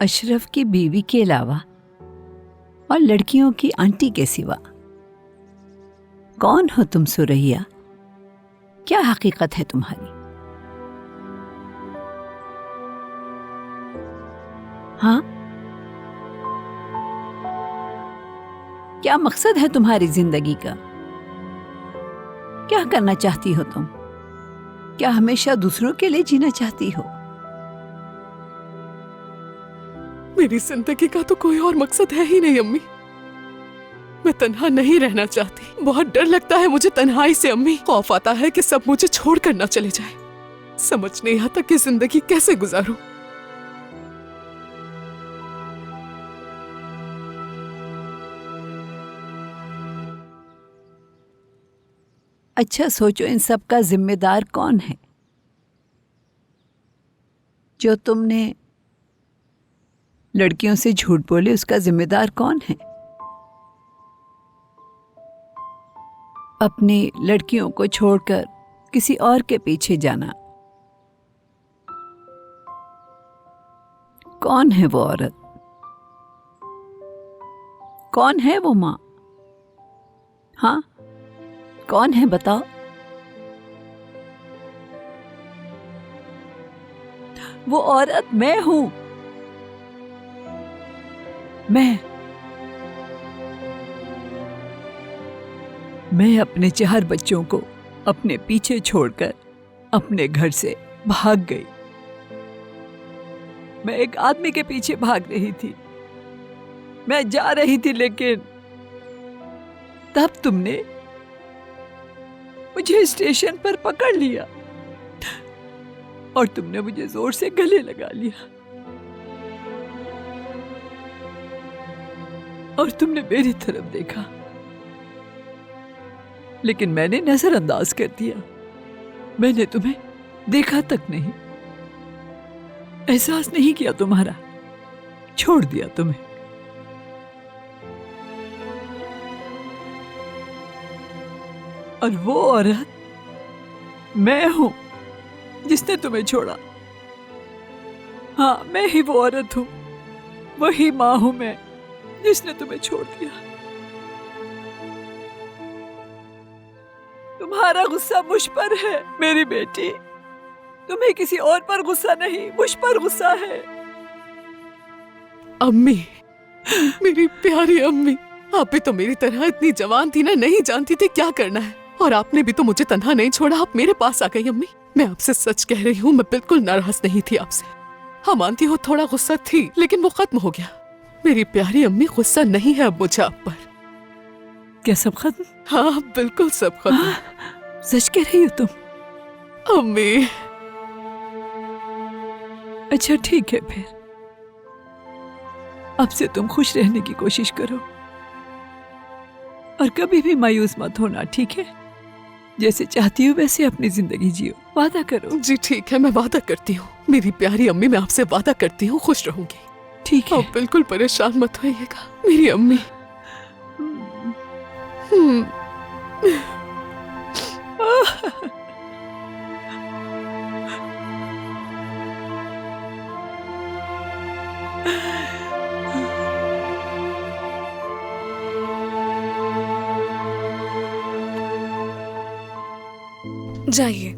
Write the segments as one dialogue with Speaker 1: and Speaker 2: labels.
Speaker 1: अशरफ की बीवी के अलावा और लड़कियों की आंटी के सिवा कौन हो तुम सुरैया? क्या हकीकत है तुम्हारी? हाँ, क्या मकसद है तुम्हारी जिंदगी का? क्या करना चाहती हो तुम? क्या हमेशा दूसरों के लिए जीना चाहती हो?
Speaker 2: मेरी जिंदगी का तो कोई और मकसद है ही नहीं अम्मी। मैं तन्हा नहीं रहना चाहती। बहुत डर लगता है मुझे तन्हाई से अम्मी। खौफ आता है कि सब मुझे छोड़कर ना चले जाए। समझ नहीं आता कि जिंदगी कैसे गुजारूं।
Speaker 1: अच्छा सोचो, इन सब का जिम्मेदार कौन है? जो तुमने लड़कियों से झूठ बोले उसका जिम्मेदार कौन है? अपनी लड़कियों को छोड़कर किसी और के पीछे जाना। कौन है वो औरत? कौन है वो माँ? हाँ, कौन है बताओ? वो औरत मैं हूं। मैं अपने 4 बच्चों को अपने पीछे छोड़कर अपने घर से भाग गई। मैं एक आदमी के पीछे भाग रही थी। मैं जा रही थी, लेकिन तब तुमने मुझे स्टेशन पर पकड़ लिया और तुमने मुझे जोर से गले लगा लिया और तुमने मेरी तरफ देखा, लेकिन मैंने नजरअंदाज कर दिया। मैंने तुम्हें देखा तक नहीं, एहसास नहीं किया तुम्हारा, छोड़ दिया तुम्हें। और वो औरत मैं हूं जिसने तुम्हें छोड़ा। हाँ, मैं ही वो औरत हूं, वही मां हूं मैं जिसने तुम्हें छोड़ दिया। तुम्हारा गुस्सा मुझ पर है मेरी बेटी, तुम्हें किसी और पर गुस्सा नहीं, मुझ पर गुस्सा है।
Speaker 2: अम्मी, मेरी प्यारी अम्मी, आप भी तो मेरी तरह इतनी जवान थी ना, नहीं जानती थी क्या करना है। और आपने भी तो मुझे तन्हा नहीं छोड़ा, आप मेरे पास आ गई। अम्मी, मैं आपसे सच कह रही हूँ, मैं बिल्कुल नाराज नहीं थी आपसे। हाँ, मानती हो थोड़ा गुस्सा थी, लेकिन वो खत्म हो गया। मेरी प्यारी अम्मी, गुस्सा नहीं है अब मुझे आप पर।
Speaker 1: क्या सब खत्म?
Speaker 2: हाँ, बिल्कुल सब खत्म।
Speaker 1: हाँ, सच कह रही हो तुम?
Speaker 2: अम्मी,
Speaker 1: अच्छा ठीक है, फिर अब से तुम खुश रहने की कोशिश करो और कभी भी मायूस मत होना, ठीक है? जैसे चाहती हो वैसे अपनी जिंदगी जियो, वादा करो।
Speaker 2: जी ठीक है, मैं वादा करती हूँ। मेरी प्यारी अम्मी, मैं आपसे वादा करती हूँ खुश रहूंगी।
Speaker 1: ठीक है?
Speaker 2: आप बिल्कुल परेशान मत होइएगा मेरी अम्मी।
Speaker 3: जाइए।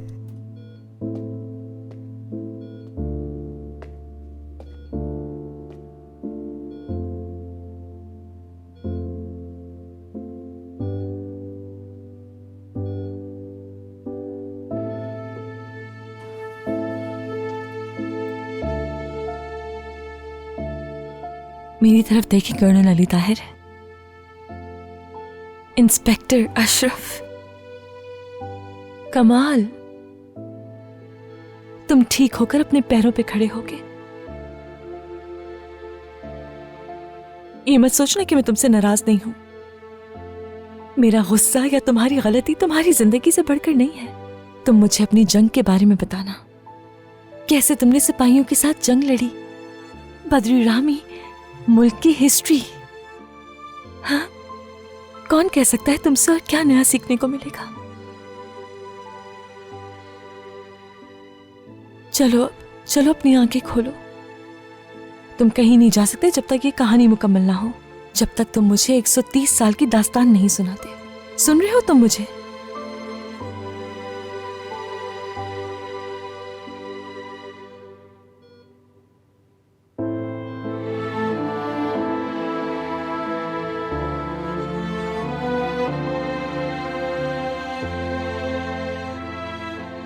Speaker 3: मेरी तरफ देखिए कर्नल अली ताहिर, इंस्पेक्टर अशरफ। कमाल, तुम ठीक होकर अपने पैरों पे खड़े होगे। ये मत सोचना कि मैं तुमसे नाराज नहीं हूं। मेरा गुस्सा या तुम्हारी गलती तुम्हारी जिंदगी से बढ़कर नहीं है। तुम मुझे अपनी जंग के बारे में बताना, कैसे तुमने सिपाहियों के साथ जंग लड़ी, बदरी रामी, मुल्क की हिस्ट्री। हाँ, कौन कह सकता है तुमसे और क्या नया सीखने को मिलेगा। चलो चलो, अपनी आंखें खोलो। तुम कहीं नहीं जा सकते जब तक ये कहानी मुकम्मल ना हो, जब तक तुम मुझे 130 साल की दास्तान नहीं सुनाते। सुन रहे हो तुम मुझे?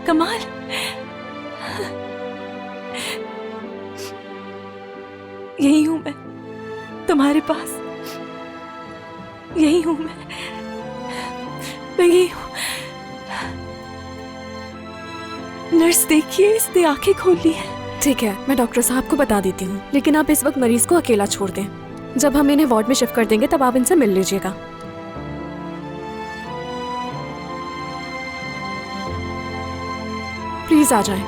Speaker 3: कमाल, यही हूं मैं तुम्हारे पास, यही हूं मैं यही हूं। नर्स देखिए, इसने आंखें खोल ली है।
Speaker 4: ठीक है, मैं डॉक्टर साहब को बता देती हूँ, लेकिन आप इस वक्त मरीज को अकेला छोड़ दें। जब हम इन्हें वार्ड में शिफ्ट कर देंगे तब आप इनसे मिल लीजिएगा। प्लीज आ जाएं।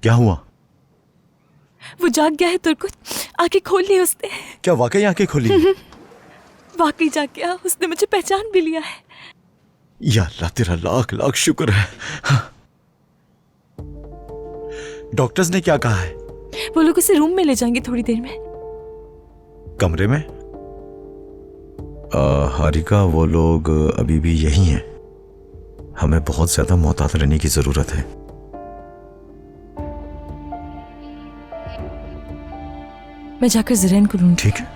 Speaker 5: क्या हुआ?
Speaker 3: वो जाग गया है तुर्कुत, आंखें खोल ली उसने।
Speaker 5: क्या वाकई आंखें खुली?
Speaker 3: वाकई जाग गया, उसने मुझे पहचान भी लिया है।
Speaker 5: या अल्लाह, तेरा लाख लाख शुक्र है। डॉक्टर्स ने क्या कहा है?
Speaker 3: वो लोग उसे रूम में ले जाएंगे थोड़ी देर में।
Speaker 5: कमरे में? हारिका, वो लोग अभी भी यही हैं। हमें बहुत ज्यादा मोहतात रहने की जरूरत है।
Speaker 3: मैं जाकर ज़रैन को ढूंढ।
Speaker 5: ठीक है।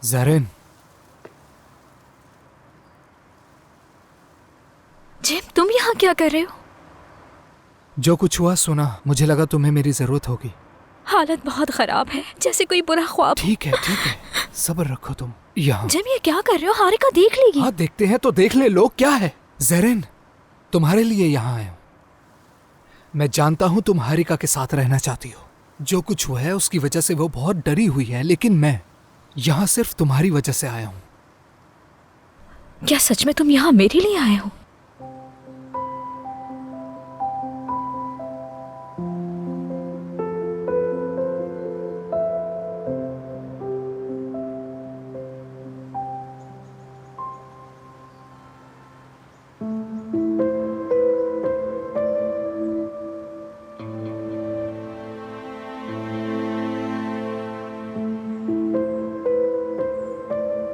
Speaker 6: ज़रैन,
Speaker 4: जिम, तुम यहाँ क्या कर रहे हो?
Speaker 6: जो कुछ हुआ सुना, मुझे लगा तुम्हें मेरी जरूरत होगी।
Speaker 4: हालत बहुत खराब है, जैसे कोई बुरा ख्वाब।
Speaker 6: ठीक है, सब्र रखो तुम। यहाँ
Speaker 4: जिम, ये क्या कर रहे हो? हारिका देख लेगी।
Speaker 6: हाँ, देखते हैं तो देख ले, लोग क्या है। ज़रैन, तुम्हारे लिए यहाँ आया हूँ। मैं जानता हूँ तुम हारिका के साथ रहना चाहती हो। जो कुछ हुआ है उसकी वजह से वो बहुत डरी हुई है, लेकिन मैं यहाँ सिर्फ तुम्हारी वजह से आया हूँ।
Speaker 4: क्या सच में तुम यहाँ मेरे लिए आए हो?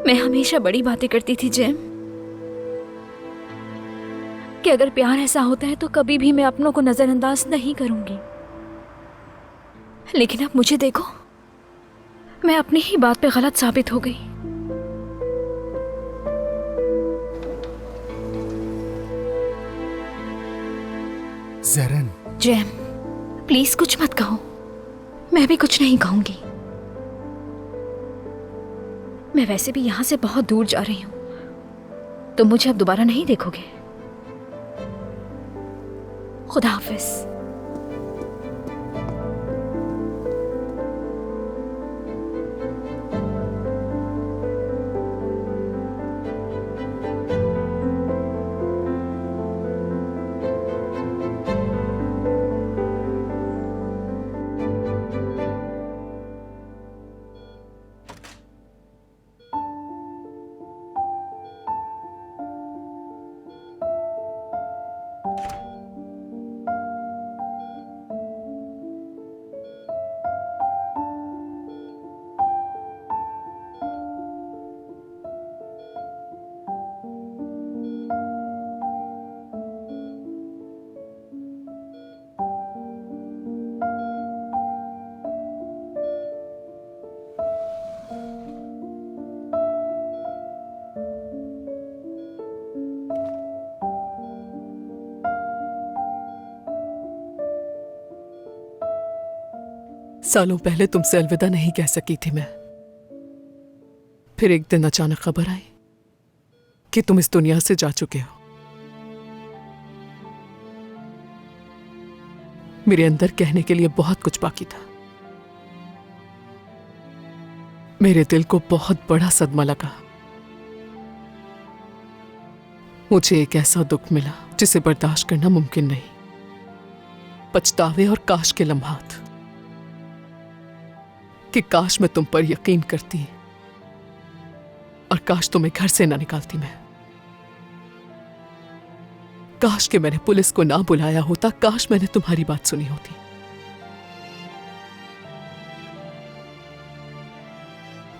Speaker 4: मैं हमेशा बड़ी बातें करती थी जिम, कि अगर प्यार ऐसा होता है तो कभी भी मैं अपनों को नजरअंदाज नहीं करूंगी। लेकिन अब मुझे देखो, मैं अपनी ही बात पे गलत साबित हो गई।
Speaker 6: ज़रैन,
Speaker 4: जिम, प्लीज कुछ मत कहो। मैं भी कुछ नहीं कहूंगी। मैं वैसे भी यहां से बहुत दूर जा रही हूं। तुम मुझे अब दोबारा नहीं देखोगे। खुदा हाफिज।
Speaker 2: सालों पहले तुमसे अलविदा नहीं कह सकी थी मैं। फिर एक दिन अचानक खबर आई कि तुम इस दुनिया से जा चुके हो। मेरे अंदर कहने के लिए बहुत कुछ बाकी था। मेरे दिल को बहुत बड़ा सदमा लगा मुझे एक ऐसा दुख मिला जिसे बर्दाश्त करना मुमकिन नहीं। पछतावे और काश के लम्हात कि काश मैं तुम पर यकीन करती और काश तुम्हें घर से ना निकालती मैं। काश कि मैंने पुलिस को ना बुलाया होता, काश मैंने तुम्हारी बात सुनी होती।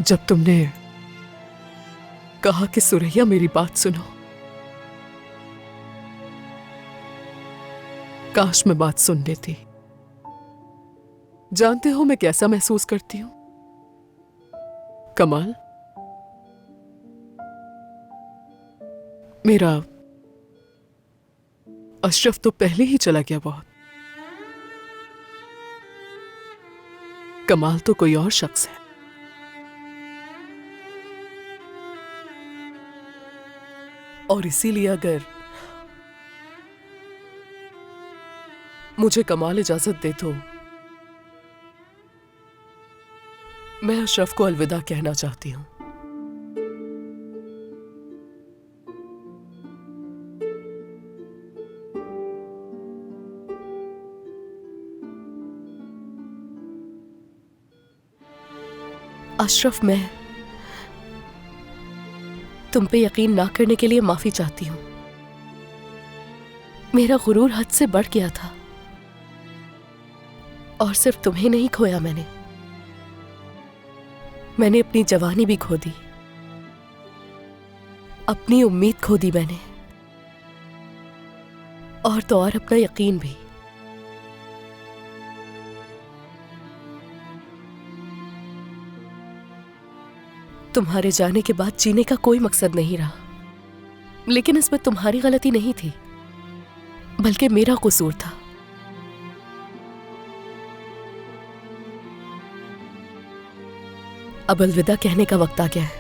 Speaker 2: जब तुमने कहा कि सुरैया मेरी बात सुनो, काश मैं बात सुन लेती। जानते हो मैं कैसा महसूस करती हूं कमाल? मेरा अशरफ तो पहले ही चला गया बहुत। कमाल तो कोई और शख्स है। और इसीलिए अगर मुझे कमाल इजाजत दे तो मैं अशरफ को अलविदा कहना चाहती हूं। अशरफ, मैं तुम पे यकीन ना करने के लिए माफी चाहती हूं। मेरा गुरूर हद से बढ़ गया था और सिर्फ तुम्हें नहीं खोया मैंने अपनी जवानी भी खो दी, अपनी उम्मीद खो दी मैंने, और तो और अपना यकीन भी। तुम्हारे जाने के बाद जीने का कोई मकसद नहीं रहा, लेकिन इसमें तुम्हारी गलती नहीं थी, बल्कि मेरा कसूर था। अब अलविदा कहने का वक्त आ गया है।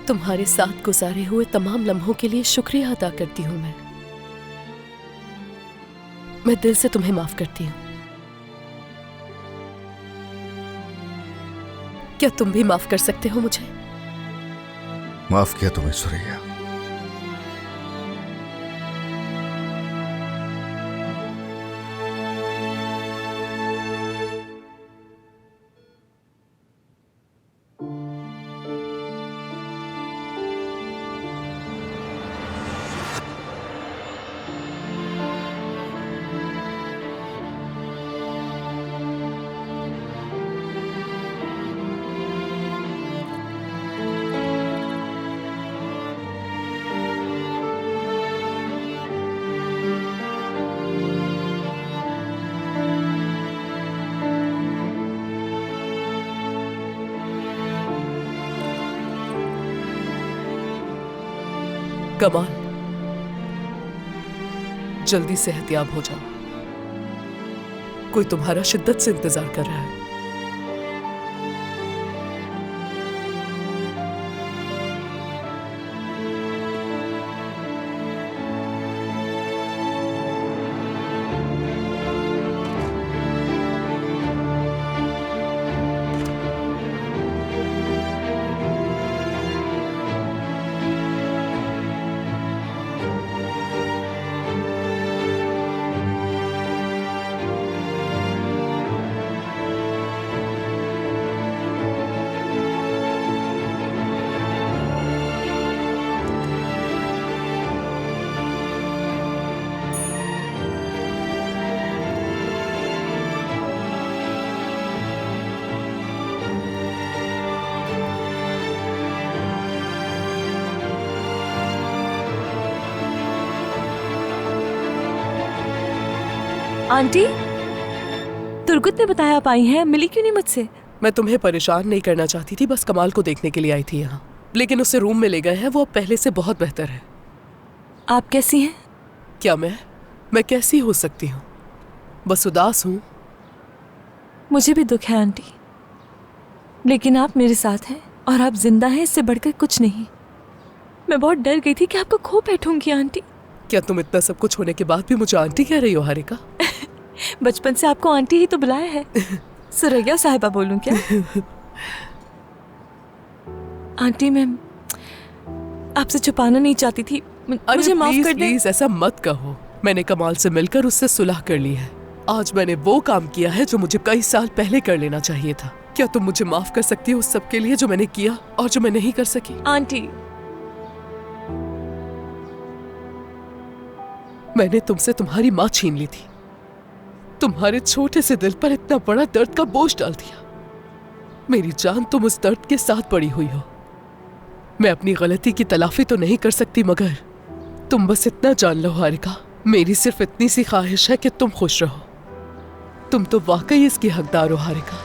Speaker 2: तुम्हारे साथ गुजारे हुए तमाम लम्हों के लिए शुक्रिया अदा करती हूं मैं दिल से तुम्हें माफ करती हूं। क्या तुम भी माफ कर सकते हो मुझे?
Speaker 5: माफ किया तुम्हें सुरैया।
Speaker 2: कमाल, जल्दी सेहतयाब हो जाओ, कोई तुम्हारा शिद्दत से इंतजार कर रहा है।
Speaker 3: आंटी, तुर्गुत ने बताया आप आई हैं, मिली क्यों नहीं मुझसे?
Speaker 2: मैं तुम्हें परेशान नहीं करना चाहती थी, बस कमाल को देखने के लिए आई थी यहाँ, लेकिन उसे रूम में ले गए हैं। वो अब पहले से बहुत बेहतर है।
Speaker 3: आप कैसी हैं?
Speaker 2: क्या मैं कैसी हो सकती हूँ? बस उदास हूँ।
Speaker 3: मुझे भी दुख है आंटी, लेकिन आप मेरे साथ हैं और आप जिंदा हैं, इससे बढ़कर कुछ नहीं। मैं बहुत डर गई थी कि आपको खो बैठूंगी आंटी।
Speaker 2: क्या तुम इतना सब कुछ होने के बाद भी मुझे आंटी कह रही हो हारिका?
Speaker 3: बचपन से आपको आंटी ही तो बुलाया है। सुरैया साहिबा बोलूं क्या? आंटी मैं आपसे छुपाना नहीं चाहती थी, मुझे माफ कर दें।
Speaker 2: प्लीज ऐसा मत कहो। मैंने कमाल से मिलकर उससे सुलह कर ली है। आज मैंने वो काम किया है जो मुझे कई साल पहले कर लेना चाहिए था। क्या तुम मुझे माफ कर सकती हो उस सब के लिए जो मैंने किया और जो मैं नहीं कर सकी?
Speaker 3: आंटी
Speaker 2: मैंने तुमसे तुम्हारी माँ छीन ली थी, तुम्हारे छोटे से दिल पर इतना बड़ा दर्द का बोझ डाल दिया। मेरी जान, तुम उस दर्द के साथ पड़ी हुई हो। मैं अपनी गलती की तलाफी तो नहीं कर सकती, मगर तुम बस इतना जान लो हारिका, मेरी सिर्फ इतनी सी ख्वाहिश है कि तुम खुश रहो। तुम तो वाकई इसकी हकदार हो हारिका।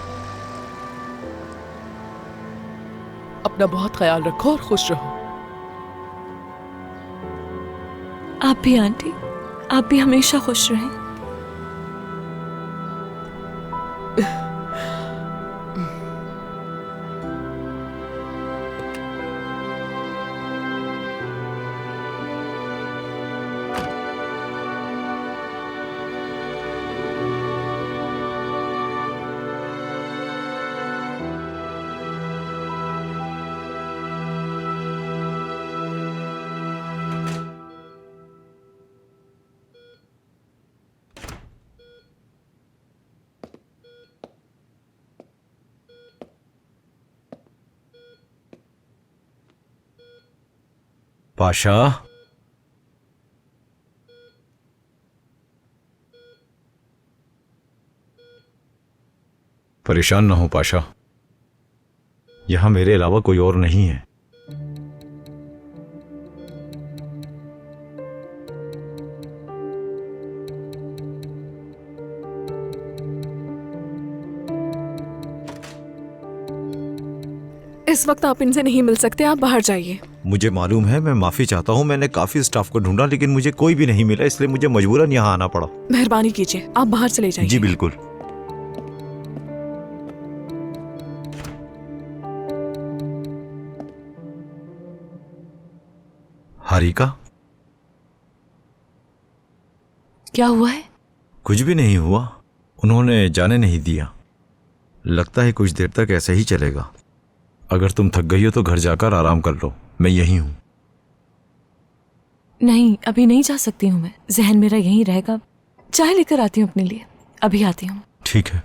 Speaker 2: अपना बहुत ख्याल रखो और खुश रहो।
Speaker 3: आप भी आंटी, आप भी हमेशा खुश रहें।
Speaker 5: पाशा, परेशान ना हो पाशा, यहां मेरे अलावा कोई और नहीं है।
Speaker 4: इस वक्त आप इनसे नहीं मिल सकते, आप बाहर जाइए।
Speaker 5: मुझे मालूम है, मैं माफी चाहता हूँ। मैंने काफी स्टाफ को ढूंढा लेकिन मुझे कोई भी नहीं मिला, इसलिए मुझे मजबूरन यहाँ आना पड़ा।
Speaker 4: मेहरबानी कीजिए, आप बाहर चले जाइए।
Speaker 5: जी बिल्कुल। हारिका,
Speaker 3: क्या हुआ है?
Speaker 5: कुछ भी नहीं हुआ, उन्होंने जाने नहीं दिया। लगता है कुछ देर तक ऐसे ही चलेगा। अगर तुम थक गई हो तो घर जाकर आराम कर लो, मैं यहीं हूं।
Speaker 3: नहीं, अभी नहीं जा सकती हूँ मैं, जहन मेरा यहीं रहेगा। चाय लेकर आती हूँ अपने लिए, अभी आती हूँ।
Speaker 5: ठीक है।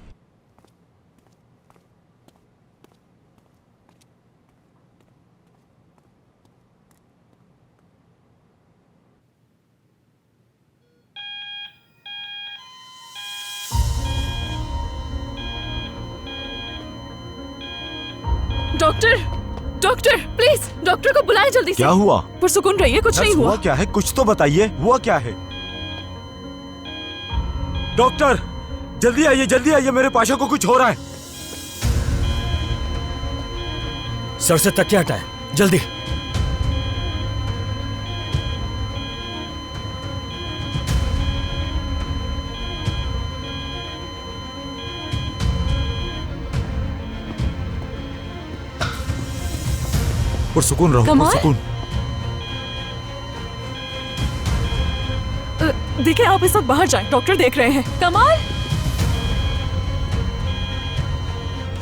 Speaker 4: डॉक्टर, डॉक्टर प्लीज, डॉक्टर को बुलाएं जल्दी से।
Speaker 5: क्या हुआ?
Speaker 4: पुरसुकून रहिए, कुछ नहीं हुआ।
Speaker 5: क्या है? कुछ तो बताइए, हुआ क्या है? डॉक्टर जल्दी आइए, जल्दी आइए, मेरे पाशा को कुछ हो रहा है।
Speaker 7: सर से तकिया हटाएं, जल्दी।
Speaker 5: पुरसुकून रहो, पुरसुकून।
Speaker 4: देखिए, आप इस वक्त बाहर जाएं, डॉक्टर देख रहे हैं।
Speaker 3: कमाल,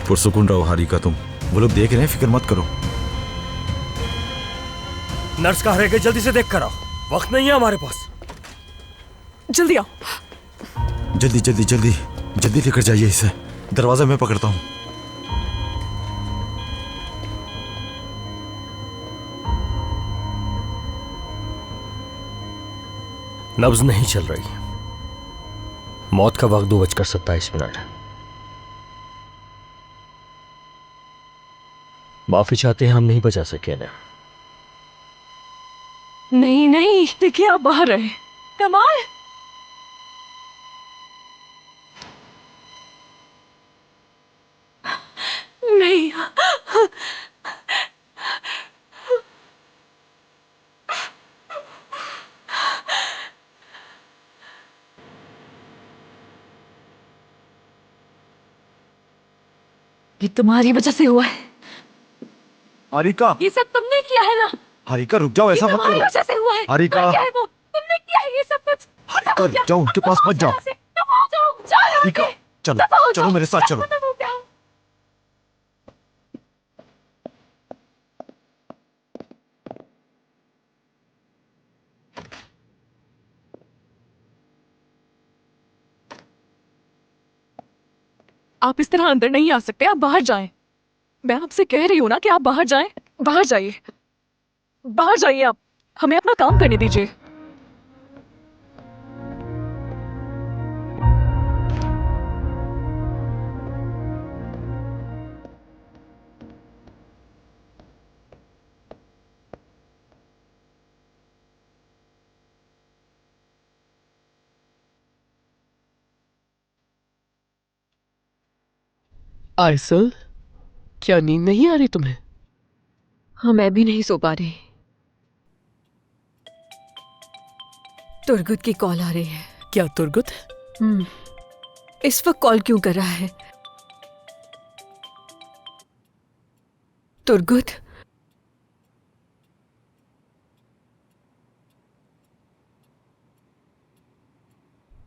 Speaker 5: पुरसुकून रहो हारिका, तुम, वो लोग देख रहे हैं, फिक्र मत करो।
Speaker 7: नर्स कहाँ रह गई? जल्दी से देख कर आओ, वक्त नहीं है हमारे पास।
Speaker 4: जल्दी आओ।
Speaker 5: जल्दी जल्दी जल्दी जल्दी लेकर जाइए इसे, दरवाजा मैं पकड़ता हूँ।
Speaker 7: नब्ज नहीं चल रही, मौत का वक्त 2:27 है। माफी चाहते हैं, हम नहीं बचा सके ना।
Speaker 4: नहीं नहीं, देखिए आप बाहर रहे। कमाल, नहीं।
Speaker 3: ये तुम्हारी वजह से हुआ है।
Speaker 5: हारिका,
Speaker 4: ये सब तुमने किया है ना?
Speaker 5: हारिका रुक जाओ, ऐसा मत
Speaker 4: तुम्हारी
Speaker 5: करो।
Speaker 4: वजह से हुआ है।
Speaker 5: हारिका,
Speaker 4: क्या है वो? तुमने किया है ये सब कुछ।
Speaker 5: हारिका रुक जाओ, उनके पास मत जाओ।
Speaker 4: तुम आ जाओ, जाओ यहाँ
Speaker 5: हारिका,
Speaker 4: से।
Speaker 5: चलो
Speaker 4: दफा हो
Speaker 5: चलो
Speaker 4: जाओ।
Speaker 5: मेरे साथ चलो।
Speaker 4: मैं वो आप इस तरह अंदर नहीं आ सकते, आप बाहर जाएं। मैं आपसे कह रही हूँ ना कि आप बाहर जाएं। बाहर जाइए, बाहर जाइए। आप हमें अपना काम करने दीजिए।
Speaker 2: आयसल, क्या नींद नहीं आ रही तुम्हें?
Speaker 4: हाँ, मैं भी नहीं सो पा रही। तुरगुत की कॉल आ रही है।
Speaker 2: क्या तुरगुत?
Speaker 4: इस वक्त कॉल क्यों कर रहा है? तुरगुत,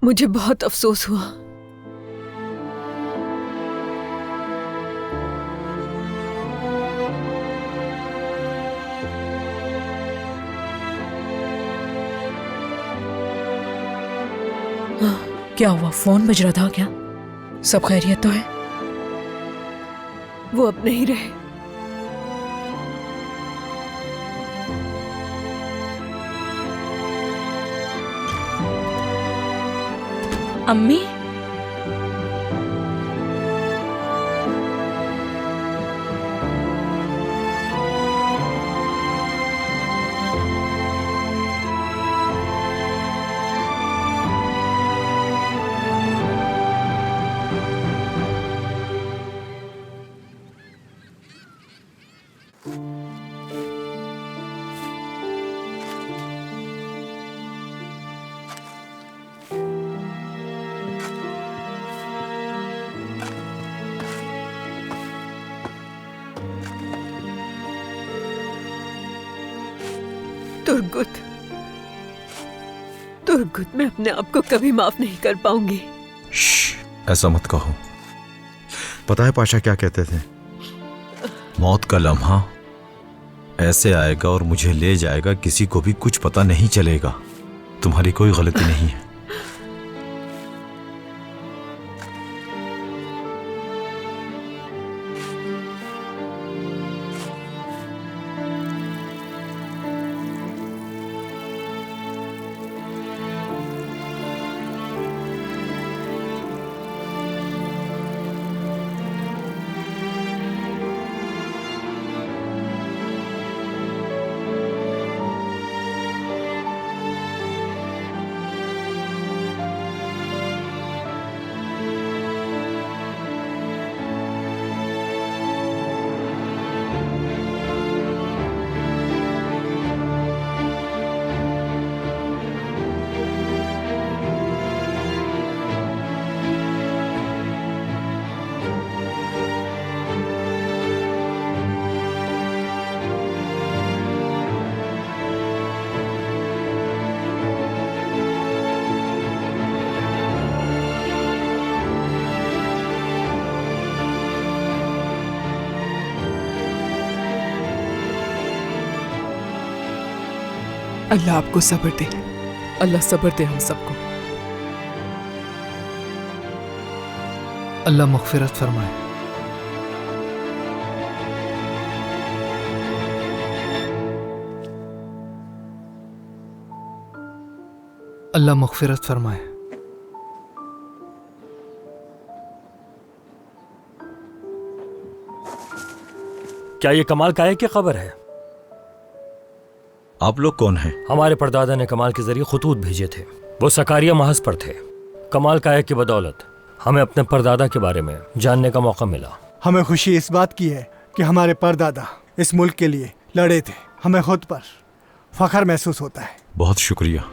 Speaker 4: मुझे बहुत अफसोस हुआ।
Speaker 8: क्या हुआ? फोन बज रहा था क्या? सब खैरियत तो है?
Speaker 4: वो अब नहीं रहे।
Speaker 3: अम्मी,
Speaker 4: तुरगुत, तुरगुत, मैं अपने आप को कभी माफ नहीं कर पाऊंगी।
Speaker 5: ऐसा मत कहो। पता है पाशा क्या कहते थे? मौत का लम्हा ऐसे आएगा और मुझे ले जाएगा, किसी को भी कुछ पता नहीं चलेगा। तुम्हारी कोई गलती नहीं है।
Speaker 2: अल्लाह आपको सब्र दे। अल्लाह सब्र दे हम सबको।
Speaker 6: अल्लाह मग़फ़िरत फरमाए। अल्लाह मग़फ़िरत फरमाए।
Speaker 7: क्या ये कमाल कायक की खबर है?
Speaker 5: आप लोग कौन हैं?
Speaker 7: हमारे परदादा ने कमाल के जरिए खुतूत भेजे थे। वो सकारिया महज पर थे। कमाल कायक की बदौलत हमें अपने परदादा के बारे में जानने का मौका मिला।
Speaker 9: हमें खुशी इस बात की है कि हमारे परदादा इस मुल्क के लिए लड़े थे। हमें खुद पर फख्र महसूस होता है।
Speaker 5: बहुत शुक्रिया।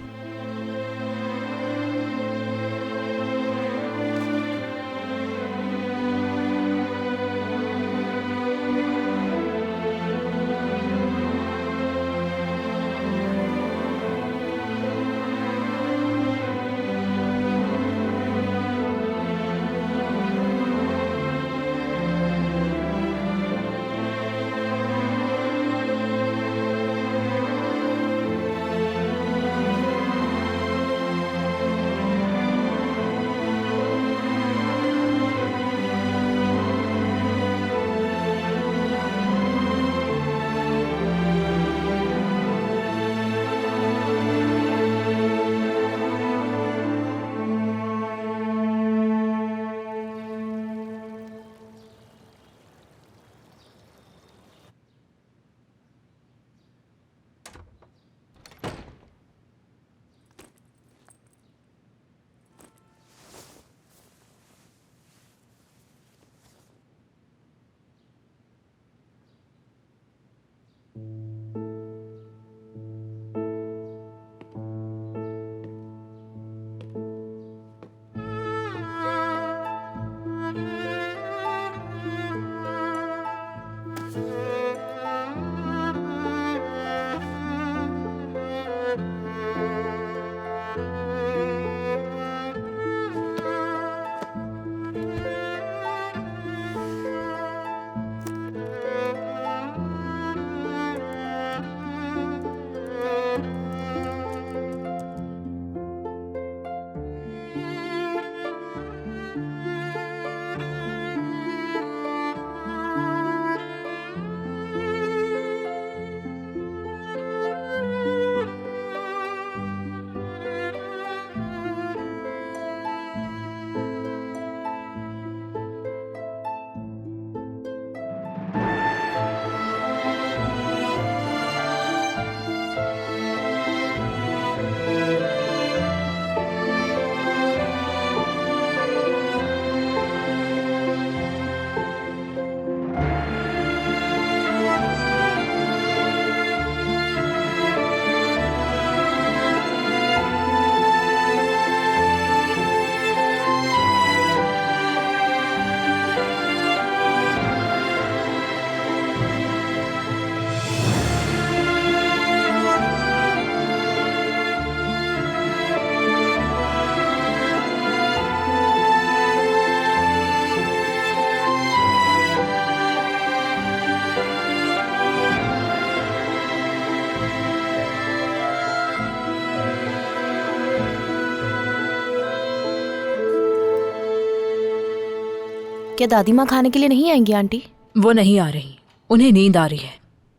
Speaker 8: क्या दादी माँ खाने के लिए नहीं आएंगी आंटी?
Speaker 3: वो नहीं आ रही, उन्हें नींद आ रही है।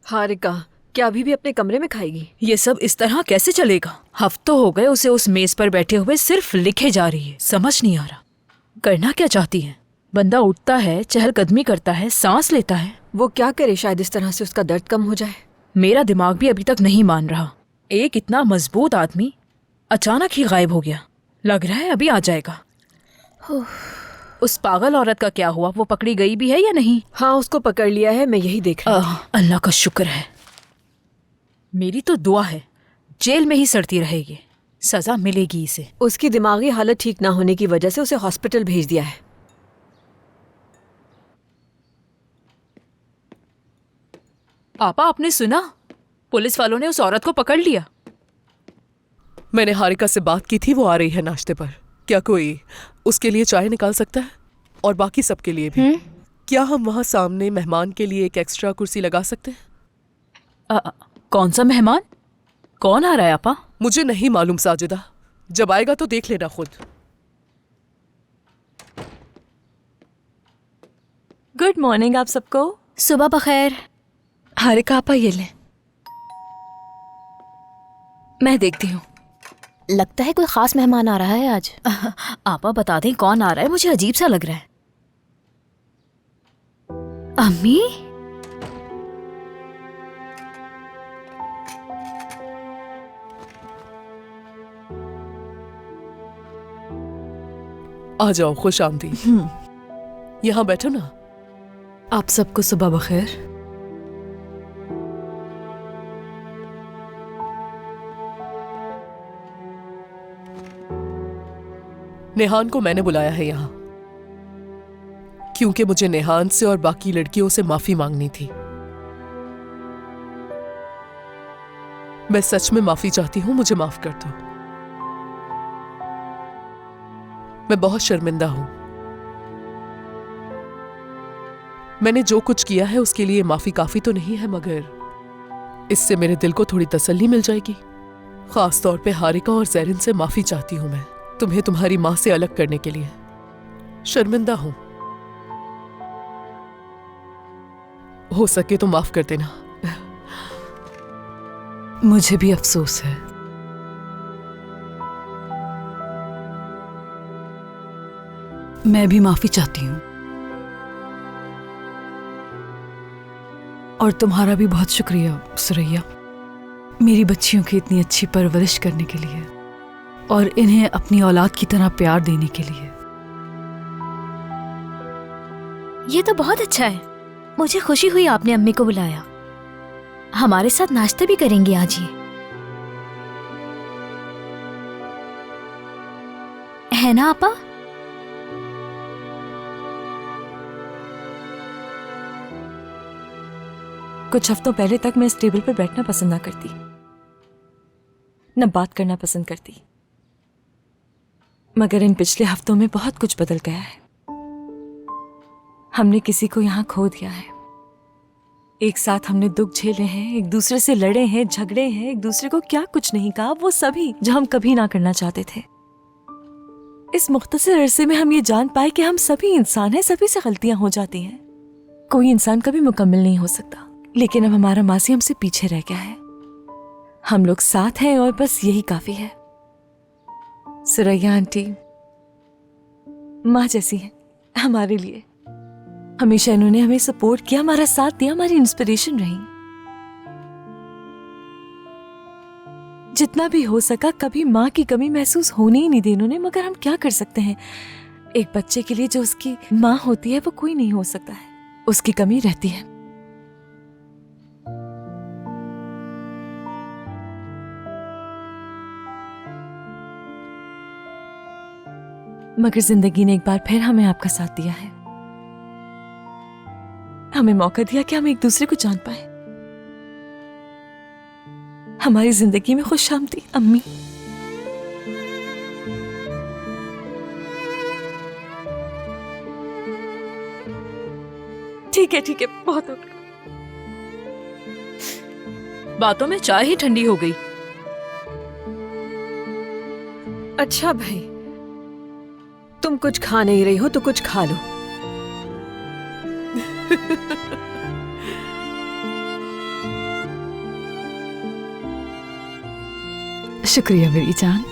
Speaker 1: हारिका क्या अभी भी अपने कमरे में खाएगी?
Speaker 3: ये सब इस तरह कैसे चलेगा? हफ्तों हो गए उसे उस मेज पर बैठे हुए सिर्फ लिखे जा रही है। समझ नहीं आ रहा करना क्या चाहती है। बंदा उठता है, चहलकदमी करता है, सांस लेता है।
Speaker 1: वो क्या करे, शायद इस तरह से उसका दर्द कम हो जाए।
Speaker 3: मेरा दिमाग भी अभी तक नहीं मान रहा। एक इतना मजबूत आदमी अचानक ही गायब हो गया। लग रहा है अभी आ जाएगा। उस पागल औरत का क्या हुआ? वो पकड़ी गई भी है या नहीं?
Speaker 1: हाँ, उसको पकड़ लिया है, मैं यही देख रही थी।
Speaker 3: अल्लाह का शुक्र है। मेरी तो दुआ है जेल में ही सड़ती रहेगी, सजा मिलेगी इसे।
Speaker 1: उसकी दिमागी हालत ठीक ना होने की वजह से उसे हॉस्पिटल भेज दिया है।
Speaker 3: पापा, आपने सुना? पुलिस वालों ने उस औरत को पकड़ लिया।
Speaker 2: मैंने हारिका से बात की थी, वो आ रही है नाश्ते पर। क्या कोई उसके लिए चाय निकाल सकता है? और बाकी सबके लिए भी। क्या हम वहाँ सामने मेहमान के लिए एक एक्स्ट्रा कुर्सी लगा सकते हैं?
Speaker 3: कौन सा मेहमान? कौन आ रहा है आपा?
Speaker 2: मुझे नहीं मालूम साजिदा, जब आएगा तो देख लेना खुद।
Speaker 3: गुड मॉर्निंग आप सबको।
Speaker 8: सुबह बखैर।
Speaker 3: हारिका आपा ये ले, मैं देखती हूँ।
Speaker 8: लगता है कोई खास मेहमान आ रहा है आज।
Speaker 3: आपा बता दें कौन आ रहा है, मुझे अजीब सा लग रहा है। अम्मी?
Speaker 2: आ जाओ, खुश आमदी। यहाँ बैठो ना।
Speaker 3: आप सबको सुबह बखैर।
Speaker 2: नेहान को मैंने बुलाया है यहाँ क्योंकि मुझे नेहान से और बाकी लड़कियों से माफी मांगनी थी। मैं सच में माफी चाहती हूँ, मुझे माफ कर दो। मैं बहुत शर्मिंदा हूं। मैंने जो कुछ किया है उसके लिए माफी काफी तो नहीं है, मगर इससे मेरे दिल को थोड़ी तसल्ली मिल जाएगी। खास तौर पे हारिका और ज़ैरिन से माफी चाहती हूं मैं, तुम्हें तुम्हारी मां से अलग करने के लिए। शर्मिंदा हूं, हो सके तो माफ कर देना।
Speaker 1: मुझे भी अफसोस है। मैं भी माफी चाहती हूँ, और तुम्हारा भी बहुत शुक्रिया सुरैया, मेरी बच्चियों की इतनी अच्छी परवरिश करने के लिए और इन्हें अपनी औलाद की तरह प्यार देने के लिए।
Speaker 8: ये तो बहुत अच्छा है। मुझे खुशी हुई आपने अम्मी को बुलाया। हमारे साथ नाश्ता भी करेंगी आज ये, है ना आपा?
Speaker 3: कुछ हफ्तों पहले तक मैं इस टेबल पर बैठना पसंद ना करती, न बात करना पसंद करती, मगर इन पिछले हफ्तों में बहुत कुछ बदल गया है। हमने किसी को यहाँ खो दिया है। एक साथ हमने दुख झेले हैं, एक दूसरे से लड़े हैं, झगड़े हैं, एक दूसरे को क्या कुछ नहीं कहा, वो सभी जो हम कभी ना करना चाहते थे। इस मुख्तसर अरसे में हम ये जान पाए कि हम सभी इंसान हैं, सभी से गलतियां हो जाती हैं। कोई इंसान कभी मुकम्मल नहीं हो सकता, लेकिन अब हमारा मासी हमसे पीछे रह गया है। हम लोग साथ हैं और बस यही काफी है। सुरैया आंटी माँ जैसी है हमारे लिए। हमेशा इन्होंने हमें सपोर्ट किया, हमारा साथ दिया, हमारी इंस्पिरेशन रही। जितना भी हो सका कभी माँ की कमी महसूस होने ही नहीं दी इन्होंने, मगर हम क्या कर सकते हैं। एक बच्चे के लिए जो उसकी माँ होती है वो कोई नहीं हो सकता है, उसकी कमी रहती है। मगर जिंदगी ने एक बार फिर हमें आपका साथ दिया है, हमें मौका दिया कि हम एक दूसरे को जान पाए। हमारी जिंदगी में खुश आमदी अम्मी। ठीक है, बहुत हो गया। बातों में चाय ही ठंडी हो गई।
Speaker 1: अच्छा भाई, तुम कुछ खा नहीं रही हो तो कुछ खा लो। शुक्रिया मेरी जान।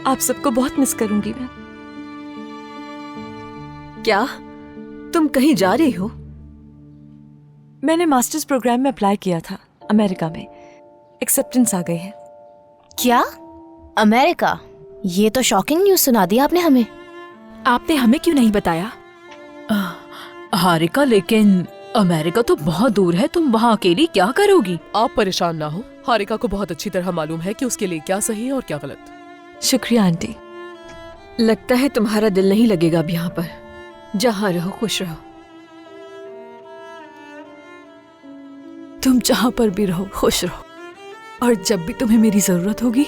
Speaker 3: आप सबको बहुत मिस करूंगी मैं।
Speaker 1: क्या तुम कहीं जा रही हो?
Speaker 3: मैंने मास्टर्स प्रोग्राम में अप्लाई किया था अमेरिका में। एक्सेप्टेंस आ गई है।
Speaker 8: क्या? अमेरिका? ये तो शॉकिंग न्यूज़ सुना दी आपने हमें।
Speaker 4: आपने हमें क्यों नहीं बताया? हारिका, लेकिन अमेरिका तो बहुत दूर है, तुम वहाँ अकेली क्या करोगी?
Speaker 2: आप परेशान ना हो, हारिका को बहुत अच्छी तरह मालूम है कि उसके लिए क्या सही है और क्या गलत।
Speaker 3: शुक्रिया आंटी।
Speaker 1: लगता है तुम्हारा दिल नहीं लगेगा अब यहाँ पर। जहाँ रहो खुश रहो। तुम जहाँ पर भी रहो खुश रहो, और जब भी तुम्हें मेरी जरूरत होगी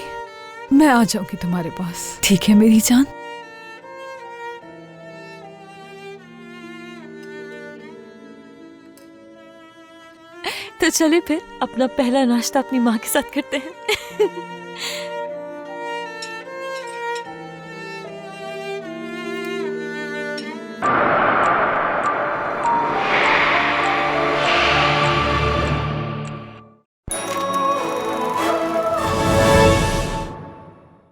Speaker 1: मैं आ जाऊंगी तुम्हारे पास। ठीक है मेरी जान?
Speaker 3: तो चले फिर अपना पहला नाश्ता अपनी माँ के साथ करते हैं।